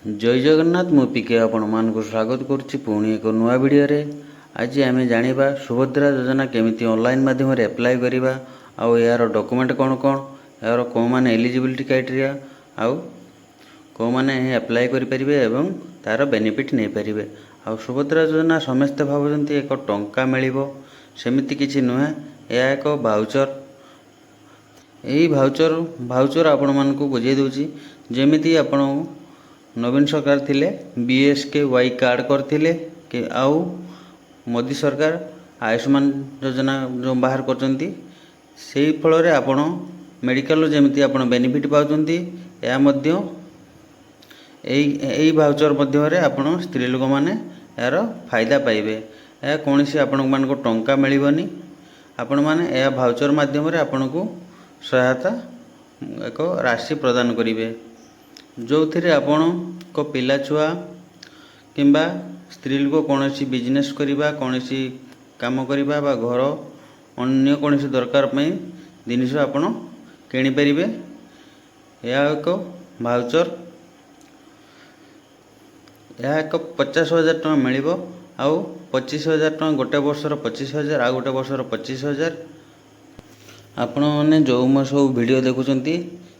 जय जगन्नाथ मु पिके आपण मानक स्वागत करुच्ची पुणी एक नुआ वीडियो रे। आज आम जाना सुभद्रा योजना केमिति ऑनलाइन माध्यम एप्लाय करवा आउ यार डॉक्यूमेंट कौन कौन यार कौ माने एलिजिबिलिटी क्राइटेरिया आउ कौ माने एप्लाय करें एवं तार बेनिफिट नहीं पारे। आउ सुभद्रा योजना समस्ते भावुंट एक टंका मिल सेमती किसी नुहे, यह एक भाउचर। यही भाउचर आपण मानक बुझे दूची जमीती आपण नवीन सरकार थिले BSKY कार्ड करथिले कि आउ मोदी सरकार आयुष्मान योजना जो बाहर करचंती सेही फल रे आपण मेडिकल जमीती आपण बेनिफिट पाउचंती। या मध्य एई भाउचर मध्य रे आपण स्त्री लोक माने यार फायदा पाइबे। या कोनसी आपण मान को टंका मिलबनी, आपण माने या भाउचर माध्यम रे आपण को सहायता एक राशि प्रदान करिवे, जो थिरे आपण को पिला छुआ किंबा स्त्री लोक कौन बिजनेस करवा कौन काम करवा बा घर अन्य कौन दरकार जिनिस आपण किनीपर। यह एक भाउचर, यह एक 50,000 टका मिल आउ 25,000 टका गोटे वर्षर 25,000 आ गोटे वर्षर 25,000। आपण मैंने जो मैं सब वीडियो देखुंती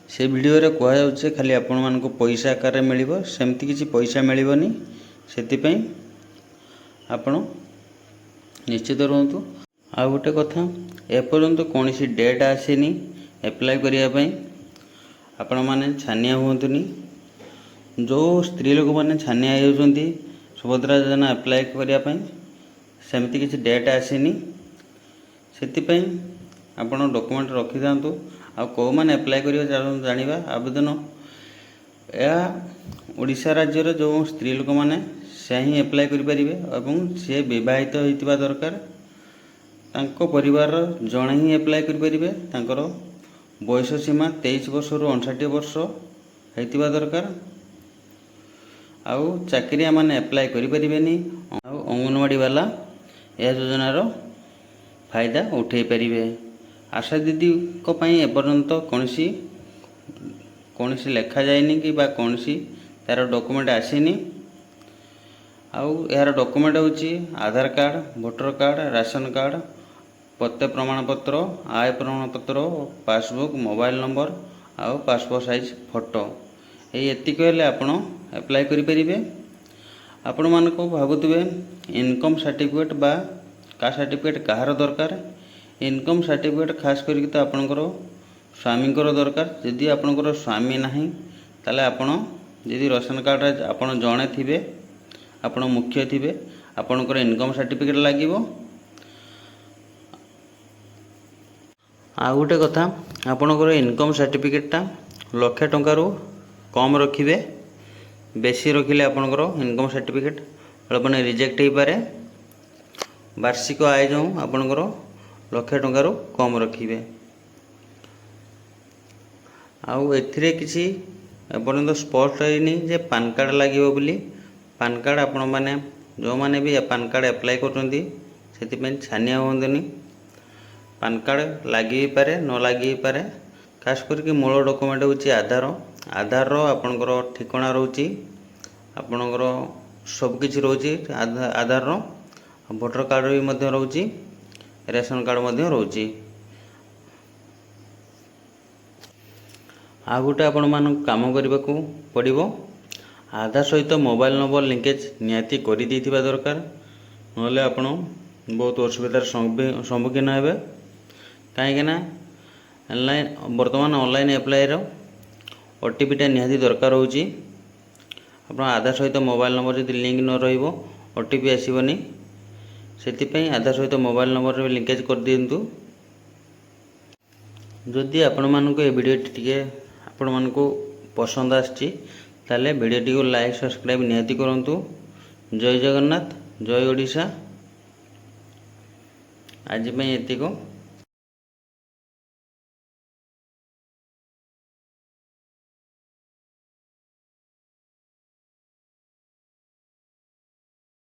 से वीडियो रे कहुचे खाली आपण मान को पैसा आकार मिल सेमती किसी पैसा मिलबनी। से आपण निश्चित रुहतु। आ गोटे कथा एपर्यंत कौन सी डेट आसीनी एप्लाय करने आपण मैंने छानिया हुंतुनी। जो स्त्री लोक मैंने छानिया होती सुभद्रा योजना एप्लाय करने सेमती किसी डेट आसीनी। से आपण डॉक्यूमेंट रखी था आ कौ मैंने एप्लाय करियो जानिबा आवेदन। या ओडिशा राज्य रे जो स्त्री लोक मैंने से ही एप्लाय करि परिबे एवं से विवाहित होइतिबा दरकार। तांको परिवार जणे ही एप्लाय करि परिबे। तांकर बयस सीमा 23 वर्ष रु 59 वर्ष होइतिबा दरकार। आउ चाकरिया माने एप्लाय करि परिबेनी। आउ अंगनवाड़ी वाला यह योजनार फायदा उठे परिबे। आशा दीदी को पई एपर्यंत कौन सी लेखा जाएनी कि बा कौन सी तार डॉक्यूमेंट आसीनी। आउ यार डॉक्यूमेंट होची Aadhaar card, voter card, ration card, पत्ते प्रमाण पत्र, आय प्रमाण पत्र, पासबुक, मोबाइल नंबर आउ पासपोर्ट साइज फोटो। ये एतिक हेले आपण एप्लाय करि परिबे। आपण मान को भाबुतबे इनकम सर्टिफिकेट बा का सर्टिफिकेट कहार दरकार। इनकम सर्टिफिकेट खास करके तो आपणकर स्वामी दरकार। जदि आपणकर स्वामी नहीं ताले आपण जदि राशन कार्ड आपण जणे थिबे, आपण मुख्य थिबे, आपणकर इनकम सर्टिफिकेट लागिवो। आ गोटे कथा आपणकर इनकम सर्टिफिकेटटा लक्ष टंका रु कम रखिबे। बेसी रखिले आपणकर इनकम सर्टिफिकेट बेले रिजेक्ट हो पारे। वार्षिक आय जो आपणकर लक्ष टंकार कम रखिए। आउ एथिरे किसी एपर्यंत स्पष्ट होनी जे पान कार्ड लगे बोली। पान कार्ड आपण मैंने जो मैंने भी पान कार्ड एप्लाय करछंती सेति छानिया होंदनी। पान कार्ड लगी पारे न लगी पारे। खास करके मूल डॉक्यूमेंट होची आधार। आधार रो आपणकर ठिकाना रोची, आपणकर सब किछि रोची आधार रो। वोटर कार्ड भी मध्य रोची, रेशन कार्ड मध्य रोची। आ गोटे आपण मान काम करने को पड़ो। आधार सहित मोबाइल नंबर लिंकेज निहाती कर देथिबा दरकार, नले आपण बहुत असुविधार सम्मुखीन हेबे। कहीं ऑनलाइन वर्तमान ऑनलाइन एप्लाय रो OTP टा निहाती दरकार होची। आपण आधार सहित मोबाइल नंबर जदि लिंक न रहिबो OTP आसीबनी। से आधार सहित मोबाइल नंबर में लिंकेज कर दिंतु। जदि आपण मानक ये वीडियो टिके आपण मानक पसंद आछि ताले वीडियो टी को लाइक सब्सक्राइब निहाती करंतु। जय जगन्नाथ, जय ओडिशा। आज एतिको।